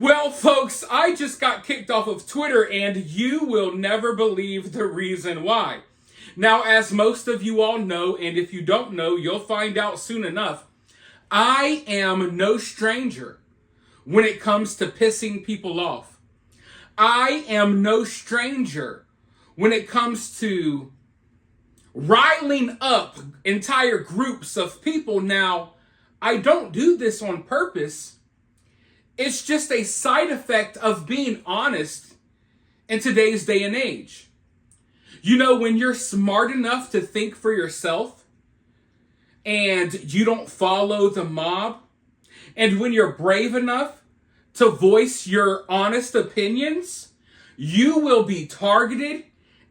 Well, folks, I just got kicked off of Twitter, and you will never believe the reason why. Now, as most of you all know, and if you don't know, you'll find out soon enough, I am no stranger when it comes to pissing people off. I am no stranger when it comes to riling up entire groups of people. Now, I don't do this on purpose. It's just a side effect of being honest in today's day and age. You know, when you're smart enough to think for yourself and you don't follow the mob, and when you're brave enough to voice your honest opinions, you will be targeted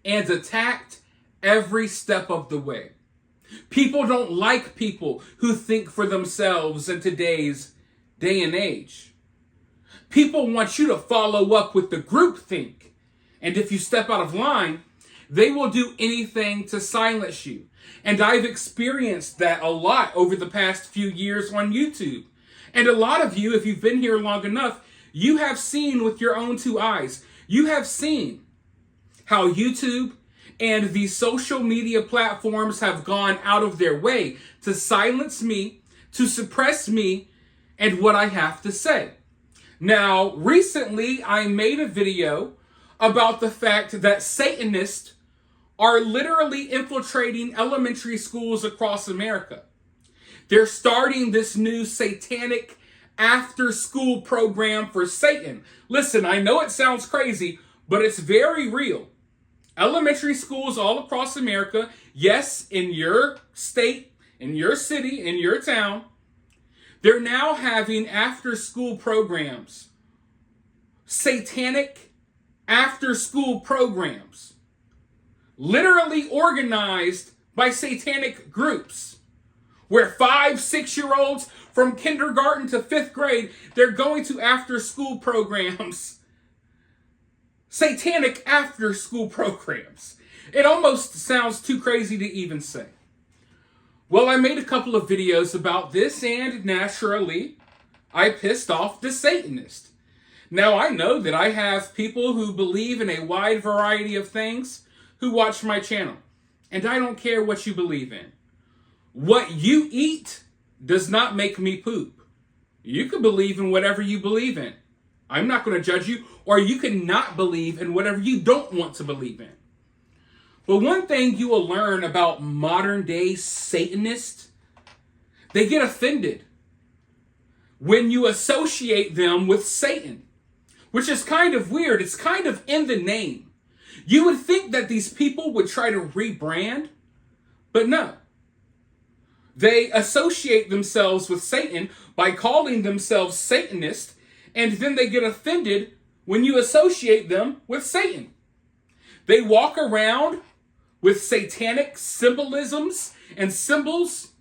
and attacked every step of the way. People don't like people who think for themselves in today's day and age. People want you to follow up with the groupthink. And if you step out of line, they will do anything to silence you. And I've experienced that a lot over the past few years on YouTube. And a lot of you, if you've been here long enough, you have seen with your own two eyes. You have seen how YouTube and the social media platforms have gone out of their way to silence me, to suppress me, and what I have to say. Now, recently, I made a video about the fact that Satanists are literally infiltrating elementary schools across America. They're starting this new Satanic after-school program for Satan. Listen, I know it sounds crazy, but it's very real. Elementary schools all across America, yes, in your state, in your city, in your town, they're now having after-school programs, satanic after-school programs, literally organized by satanic groups, where 5-6-year-olds from kindergarten to 5th grade, they're going to after-school programs, satanic after-school programs. It almost sounds too crazy to even say. Well, I made a couple of videos about this, and naturally, I pissed off the Satanist. Now, I know that I have people who believe in a wide variety of things who watch my channel, and I don't care what you believe in. What you eat does not make me poop. You can believe in whatever you believe in. I'm not going to judge you, or you can not believe in whatever you don't want to believe in. But one thing you will learn about modern day Satanists, they get offended when you associate them with Satan, which is kind of weird. It's kind of in the name. You would think that these people would try to rebrand, but no. They associate themselves with Satan by calling themselves Satanist, and then they get offended when you associate them with Satan. They walk around with satanic symbolisms and symbols.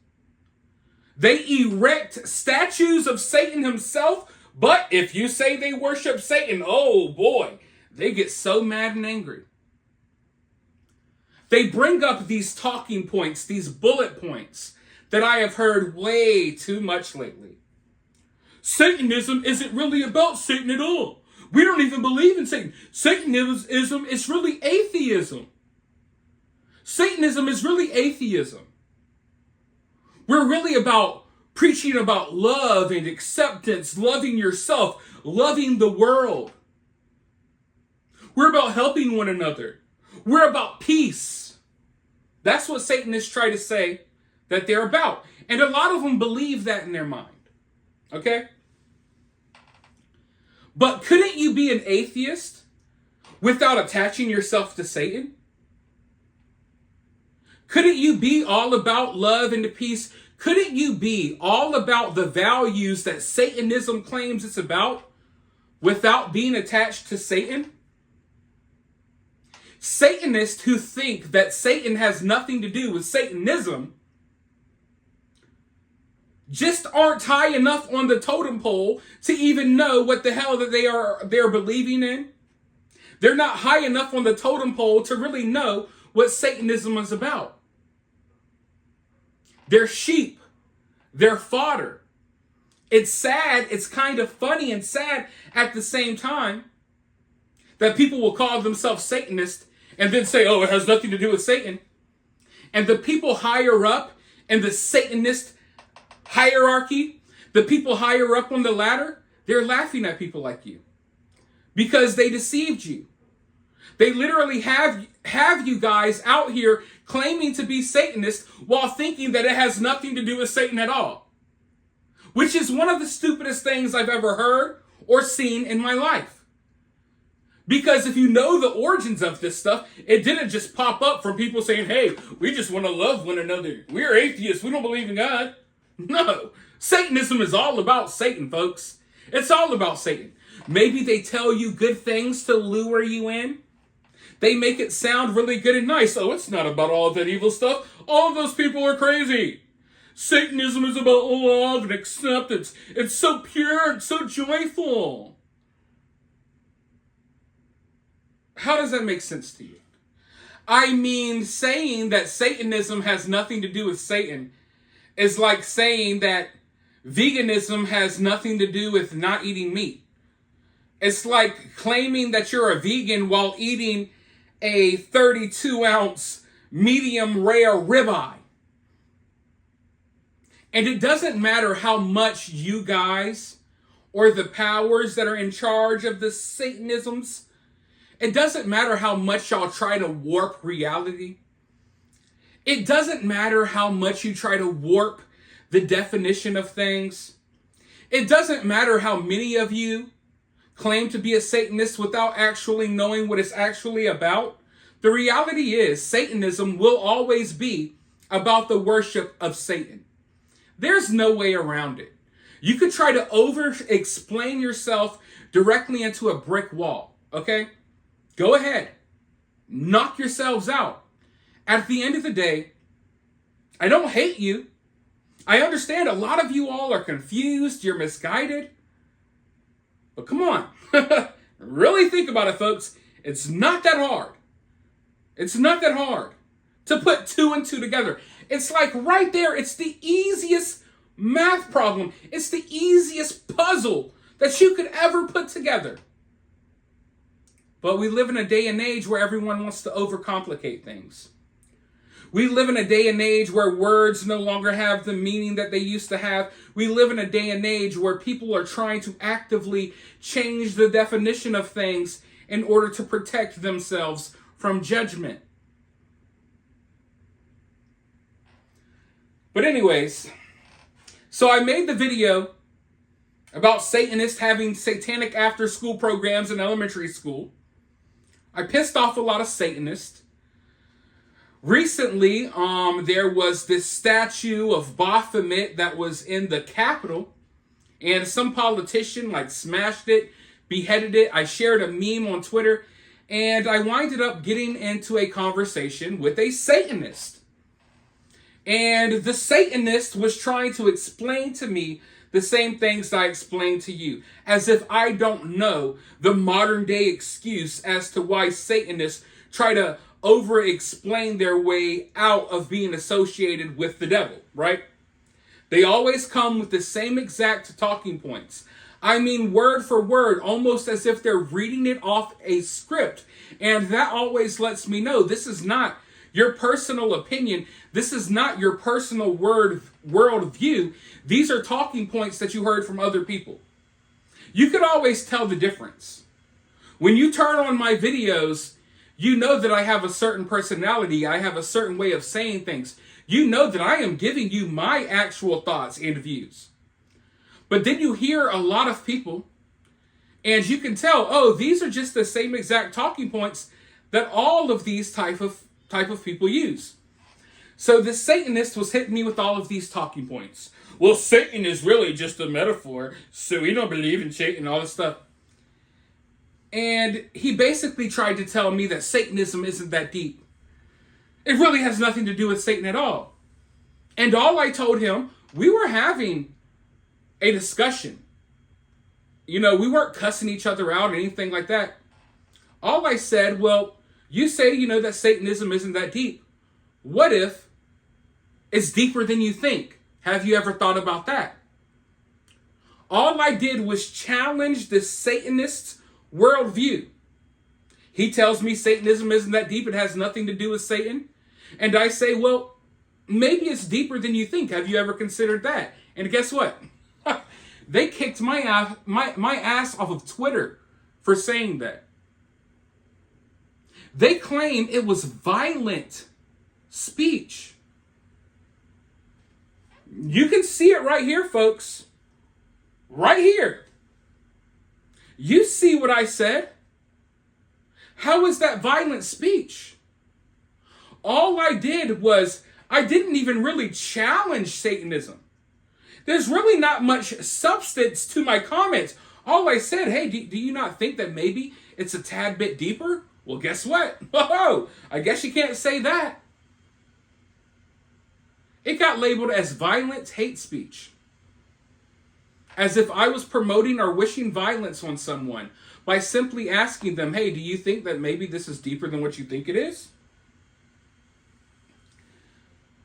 They erect statues of Satan himself, but if you say they worship Satan, oh boy, they get so mad and angry. They bring up these talking points, these bullet points that I have heard way too much lately. Satanism isn't really about Satan at all. We don't even believe in Satan. Satanism is really atheism. Satanism is really atheism. We're really about preaching about love and acceptance, loving yourself, loving the world. We're about helping one another. We're about peace. That's what Satanists try to say that they're about. And a lot of them believe that in their mind. Okay? But couldn't you be an atheist without attaching yourself to Satan? Couldn't you be all about love and peace? Couldn't you be all about the values that Satanism claims it's about without being attached to Satan? Satanists who think that Satan has nothing to do with Satanism just aren't high enough on the totem pole to even know what the hell that they're believing in. They're not high enough on the totem pole to really know what Satanism is about. They're sheep. They're fodder. It's sad. It's kind of funny and sad at the same time that people will call themselves Satanists and then say, oh, it has nothing to do with Satan. And the people higher up in the Satanist hierarchy, the people higher up on the ladder, they're laughing at people like you because they deceived you. They literally have you guys out here claiming to be Satanists while thinking that it has nothing to do with Satan at all, which is one of the stupidest things I've ever heard or seen in my life. Because if you know the origins of this stuff, it didn't just pop up from people saying, hey, we just want to love one another. We're atheists. We don't believe in God. No. Satanism is all about Satan, folks. It's all about Satan. Maybe they tell you good things to lure you in. They make it sound really good and nice. Oh, it's not about all of that evil stuff. All of those people are crazy. Satanism is about love and acceptance. It's so pure and so joyful. How does that make sense to you? I mean, saying that Satanism has nothing to do with Satan is like saying that veganism has nothing to do with not eating meat. It's like claiming that you're a vegan while eating a 32-ounce medium rare ribeye. And it doesn't matter how much you guys or the powers that are in charge of the Satanisms, it doesn't matter how much y'all try to warp reality. It doesn't matter how much you try to warp the definition of things. It doesn't matter how many of you claim to be a Satanist without actually knowing what it's actually about. The reality is Satanism will always be about the worship of Satan. There's no way around it. You could try to over-explain yourself directly into a brick wall, okay? Go ahead. Knock yourselves out. At the end of the day, I don't hate you. I understand a lot of you all are confused. You're misguided. But come on. Really think about it, folks. It's not that hard. It's not that hard to put 2 and 2 together. It's like right there. It's the easiest math problem. It's the easiest puzzle that you could ever put together. But we live in a day and age where everyone wants to overcomplicate things. We live in a day and age where words no longer have the meaning that they used to have. We live in a day and age where people are trying to actively change the definition of things in order to protect themselves from judgment. But anyways, so I made the video about Satanists having satanic after-school programs in elementary school. I pissed off a lot of Satanists. Recently, there was this statue of Baphomet that was in the Capitol, and some politician smashed it, beheaded it. I shared a meme on Twitter, and I winded up getting into a conversation with a Satanist. And the Satanist was trying to explain to me the same things I explained to you, as if I don't know the modern day excuse as to why Satanists try to over-explain their way out of being associated with the devil, right? They always come with the same exact talking points. I mean, word for word, almost as if they're reading it off a script. And that always lets me know this is not your personal opinion. This is not your personal world view. These are talking points that you heard from other people. You could always tell the difference. When you turn on my videos, you know that I have a certain personality. I have a certain way of saying things. You know that I am giving you my actual thoughts and views. But then you hear a lot of people, and you can tell, oh, these are just the same exact talking points that all of these type of people use. So the Satanist was hitting me with all of these talking points. Well, Satan is really just a metaphor, so we don't believe in Satan, all this stuff. And he basically tried to tell me that Satanism isn't that deep. It really has nothing to do with Satan at all. And all I told him, we were having a discussion. You know, we weren't cussing each other out or anything like that. All I said, well, you say, that Satanism isn't that deep. What if it's deeper than you think? Have you ever thought about that? All I did was challenge the Satanist's worldview. He tells me Satanism isn't that deep. It has nothing to do with Satan. And I say, well, maybe it's deeper than you think. Have you ever considered that? And guess what? They kicked my ass off of Twitter for saying that. They claim it was violent speech. You can see it right here, folks. Right here. You see what I said? How is that violent speech? All I did was, I didn't even really challenge Satanism. There's really not much substance to my comments. All I said, hey, do you not think that maybe it's a tad bit deeper? Well, guess what? Oh, I guess you can't say that. It got labeled as violent hate speech. As if I was promoting or wishing violence on someone by simply asking them, hey, do you think that maybe this is deeper than what you think it is?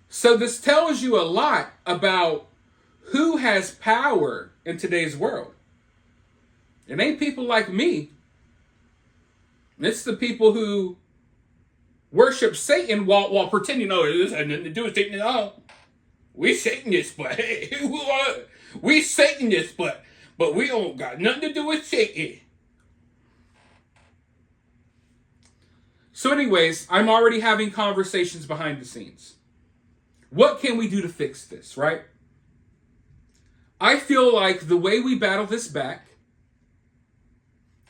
So this tells you a lot about who has power in today's world. It ain't people like me. It's the people who worship Satan while pretending, oh, this has nothing to do with Satan at all. We Satanists, but hey, we Satanists, but we don't got nothing to do with Satan. So anyways, I'm already having conversations behind the scenes. What can we do to fix this, right? I feel like the way we battle this back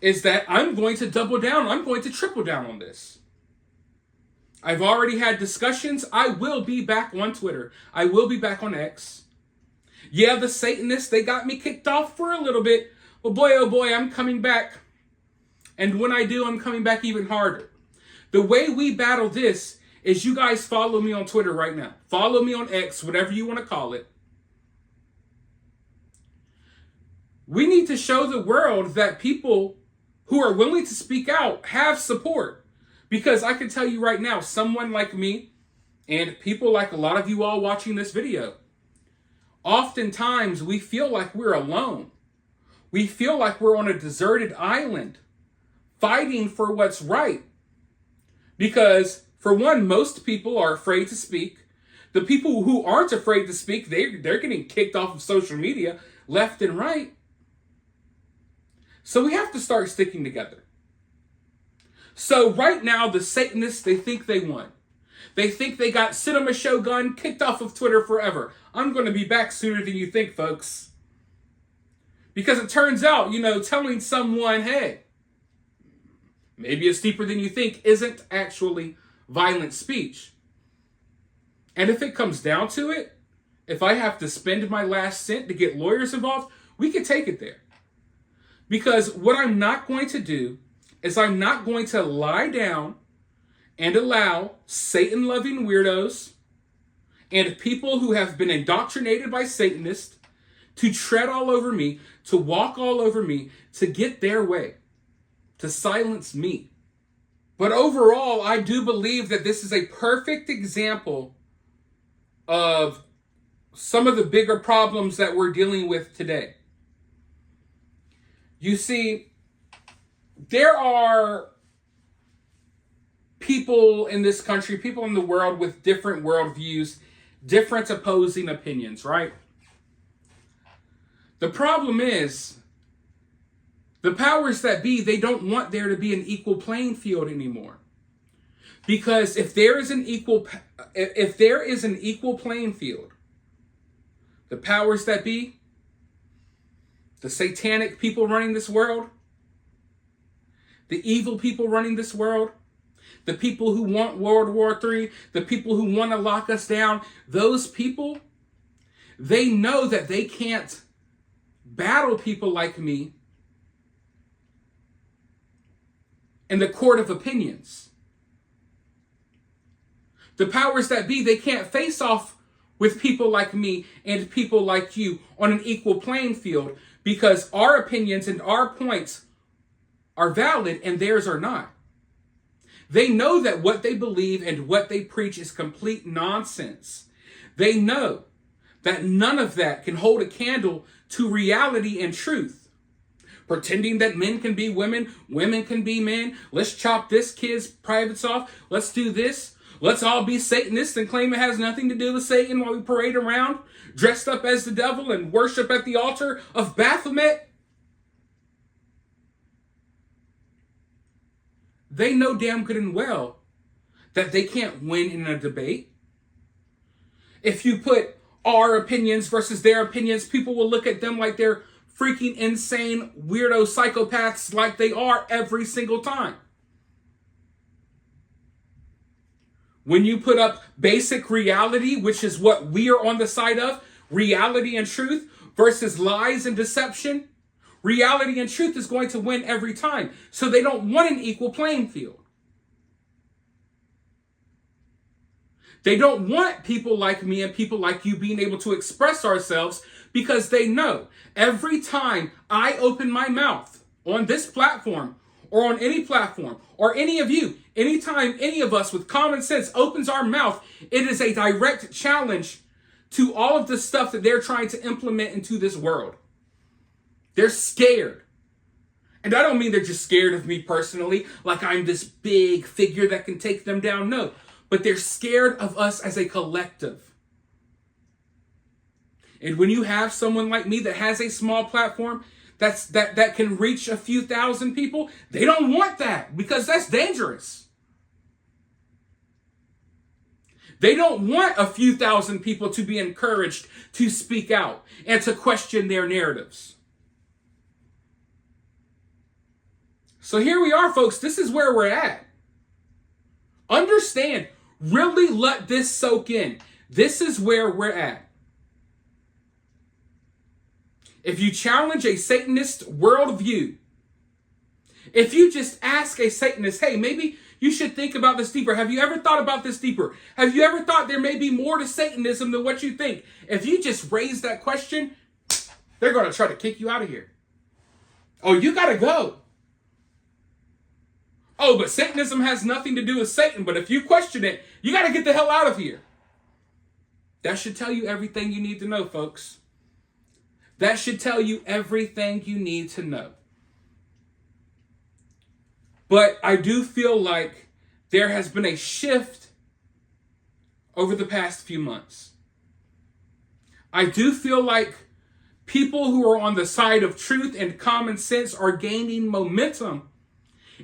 is that I'm going to double down. I'm going to triple down on this. I've already had discussions. I will be back on Twitter. I will be back on X. Yeah, the Satanists, they got me kicked off for a little bit. But boy, oh boy, I'm coming back. And when I do, I'm coming back even harder. The way we battle this is you guys follow me on Twitter right now. Follow me on X, whatever you want to call it. We need to show the world that people who are willing to speak out have support. Because I can tell you right now, someone like me and people like a lot of you all watching this video, oftentimes we feel like we're alone. We feel like we're on a deserted island fighting for what's right. Because for one, most people are afraid to speak. The people who aren't afraid to speak, they're getting kicked off of social media left and right. So we have to start sticking together. So right now, the Satanists, they think they won. They think they got cinemashogun kicked off of Twitter forever. I'm going to be back sooner than you think, folks. Because it turns out, telling someone, hey, maybe it's deeper than you think, isn't actually violent speech. And if it comes down to it, if I have to spend my last cent to get lawyers involved, we can take it there. Because what I'm not going to do is I'm not going to lie down and allow Satan-loving weirdos and people who have been indoctrinated by Satanists to tread all over me, to walk all over me, to get their way, to silence me. But overall, I do believe that this is a perfect example of some of the bigger problems that we're dealing with today. You see, there are people in this country, people in the world with different worldviews, different opposing opinions, right? The problem is, the powers that be, they don't want there to be an equal playing field anymore. Because if there is an equal playing field, the powers that be, the satanic people running this world, the evil people running this world, the people who want World War III, the people who want to lock us down, those people, they know that they can't battle people like me in the court of opinions. The powers that be, they can't face off with people like me and people like you on an equal playing field because our opinions and our points are valid and theirs are not. They know that what they believe and what they preach is complete nonsense. They know that none of that can hold a candle to reality and truth. Pretending that men can be women, women can be men. Let's chop this kid's privates off. Let's do this. Let's all be Satanists and claim it has nothing to do with Satan while we parade around, dressed up as the devil and worship at the altar of Baphomet. They know damn good and well that they can't win in a debate. If you put our opinions versus their opinions, people will look at them like they're freaking insane, weirdo psychopaths like they are every single time. When you put up basic reality, which is what we are on the side of, reality and truth versus lies and deception, reality and truth is going to win every time. So they don't want an equal playing field. They don't want people like me and people like you being able to express ourselves, because they know every time I open my mouth on this platform or on any platform or any of you, anytime any of us with common sense opens our mouth, it is a direct challenge to all of the stuff that they're trying to implement into this world. They're scared. And I don't mean they're just scared of me personally, like I'm this big figure that can take them down. No. But they're scared of us as a collective. And when you have someone like me that has a small platform that can reach a few thousand people, they don't want that, because that's dangerous. They don't want a few thousand people to be encouraged to speak out and to question their narratives. So here we are, folks. This is where we're at. Understand. Really let this soak in. This is where we're at. If you challenge a Satanist worldview, if you just ask a Satanist, hey, maybe you should think about this deeper. Have you ever thought about this deeper? Have you ever thought there may be more to Satanism than what you think? If you just raise that question, they're going to try to kick you out of here. Oh, you got to go. Oh, but Satanism has nothing to do with Satan. But if you question it, you got to get the hell out of here. That should tell you everything you need to know, folks. That should tell you everything you need to know. But I do feel like there has been a shift over the past few months. I do feel like people who are on the side of truth and common sense are gaining momentum.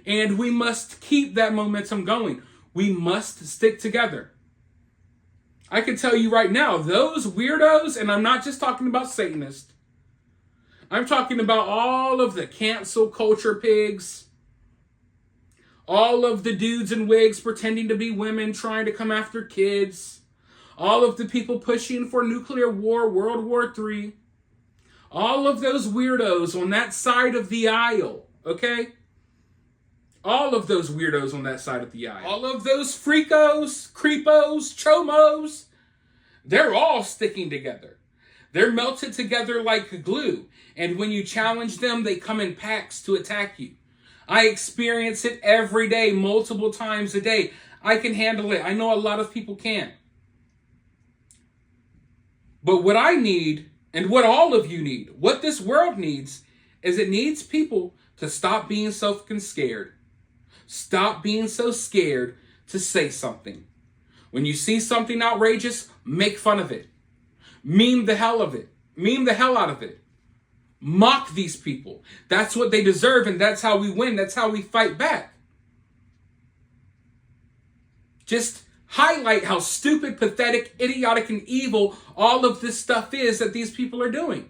And we must keep that momentum going. We must stick together. I can tell you right now, those weirdos, and I'm not just talking about Satanists. I'm talking about all of the cancel culture pigs. All of the dudes in wigs pretending to be women trying to come after kids. All of the people pushing for nuclear war, World War III. All of those weirdos on that side of the aisle, okay? All of those weirdos on that side of the aisle. All of those freakos, creepos, chomos, they're all sticking together. They're melted together like glue. And when you challenge them, they come in packs to attack you. I experience it every day, multiple times a day. I can handle it. I know a lot of people can't. But what I need, and what all of you need, what this world needs, is it needs people to stop being so fucking scared. Stop being so scared to say something. When you see something outrageous, make fun of it. Meme the hell of it. Meme the hell out of it. Mock these people. That's what they deserve, and that's how we win. That's how we fight back. Just highlight how stupid, pathetic, idiotic, and evil all of this stuff is that these people are doing.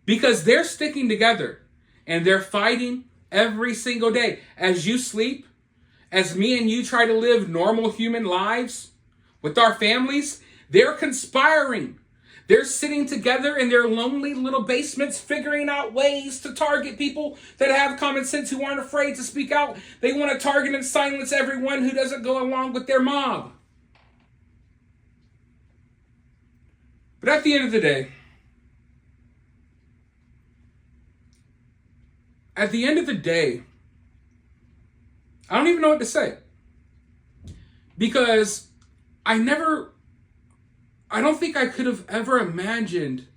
Because they're sticking together, and they're fighting every single day. As you sleep, as me and you try to live normal human lives with our families, they're conspiring. They're sitting together in their lonely little basements, figuring out ways to target people that have common sense, who aren't afraid to speak out. They want to target and silence everyone who doesn't go along with their mob. But at the end of the day, I don't even know what to say. Because I never I don't think I could have ever imagined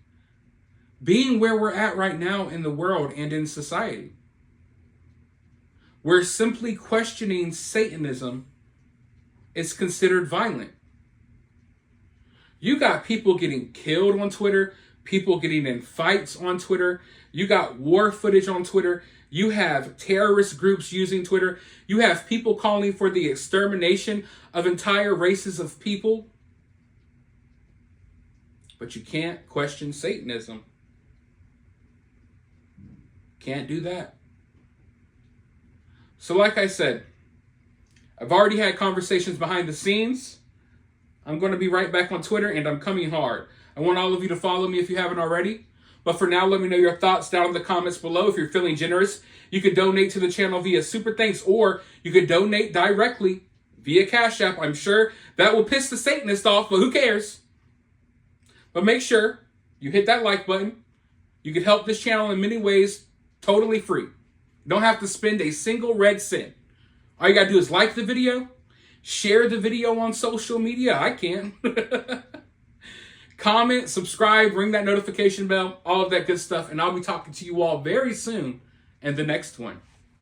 being where we're at right now in the world and in society. Where simply questioning Satanism is considered violent. You got people getting killed on Twitter, people getting in fights on Twitter, you got war footage on Twitter, you have terrorist groups using Twitter, you have people calling for the extermination of entire races of people. But you can't question Satanism. Can't do that. So like I said, I've already had conversations behind the scenes. I'm going to be right back on Twitter, and I'm coming hard. I want all of you to follow me if you haven't already. But for now, let me know your thoughts down in the comments below. If you're feeling generous, you could donate to the channel via Super Thanks, or you could donate directly via Cash App. I'm sure that will piss the Satanist off, but who cares? But make sure you hit that like button. You can help this channel in many ways, totally free. You don't have to spend a single red cent. All you got to do is like the video, share the video on social media. I can. Comment, subscribe, ring that notification bell, all of that good stuff. And I'll be talking to you all very soon in the next one.